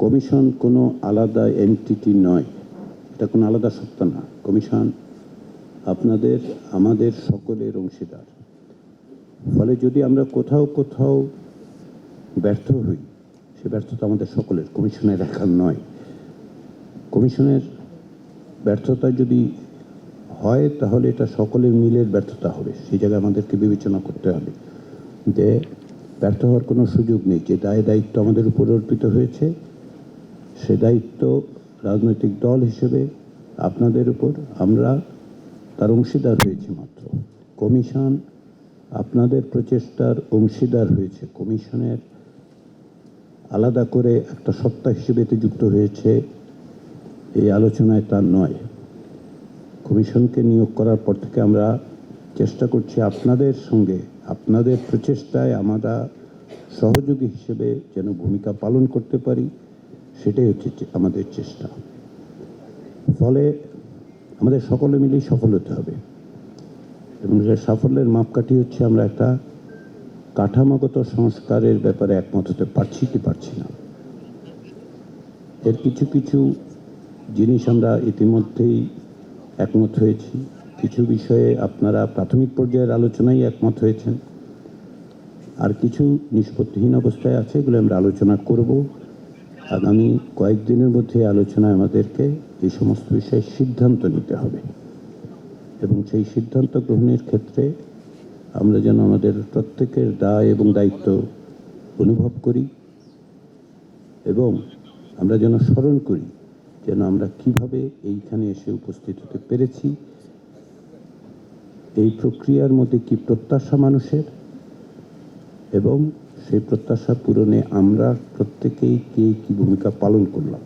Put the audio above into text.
Commission কোনো আলাদা entity নয়, এটা কোনো আলাদা সত্তা না। কমিশন আপনাদের আমাদের সকলের অংশীদার। ফলে যদি আমরা কোথাও কোথাও ব্যর্থ হই, সে ব্যর্থতা আমাদের সকলের, কমিশনের একার নয়। কমিশনের ব্যর্থতা যদি হয় তাহলে এটা সকলের মিলের ব্যর্থতা হবে। সেই জায়গায় আমাদেরকে বিবেচনা করতে হবে যে ব্যর্থ হওয়ার কোনো সুযোগ নেই। যে দায়িত্ব আমাদের উপর অর্পিত হয়েছে, সে দায়িত্ব রাজনৈতিক দল হিসেবে আপনাদের উপর আমরা তার অংশীদার হয়েছি মাত্র। কমিশন আপনাদের প্রচেষ্টার অংশীদার হয়েছে। কমিশনের আলাদা করে একটা সত্তা হিসেবে এতে যুক্ত হয়েছে এই আলোচনায় তা নয়। কমিশনকে নিয়োগ করার পর থেকে আমরা চেষ্টা করছি আপনাদের সঙ্গে, আপনাদের প্রচেষ্টায় আমরা সহযোগী হিসেবে যেন ভূমিকা পালন করতে পারি, সেটাই হচ্ছে আমাদের চেষ্টা। ফলে আমাদের সকলে মিলেই সফল হতে হবে এবং সে সাফল্যের মাপকাঠি হচ্ছে আমরা একটা কাঠামোগত সংস্কারের ব্যাপারে একমত হতে পারছি কি পারছি না। এর কিছু কিছু জিনিস আমরা ইতিমধ্যেই একমত হয়েছি। কিছু বিষয়ে আপনারা প্রাথমিক পর্যায়ের আলোচনায় একমত হয়েছেন, আর কিছু নিষ্পত্তিহীন অবস্থায় আছে, এগুলো আমরা আলোচনা করব। আগামী কয়েকদিনের মধ্যে আলোচনায় আমাদেরকে এই সমস্ত বিষয়ে সিদ্ধান্ত নিতে হবে এবং সেই সিদ্ধান্ত গ্রহণের ক্ষেত্রে আমরা যেন আমাদের প্রত্যেকের দায় এবং দায়িত্ব অনুভব করি এবং আমরা যেন স্মরণ করি যেন আমরা কিভাবে এইখানে এসে উপস্থিত হতে পেরেছি, এই প্রক্রিয়ার মধ্যে কি প্রত্যাশা মানুষের এবং সেই প্রত্যাশা পূরণে আমরা প্রত্যেকেই কে কি ভূমিকা পালন করলাম।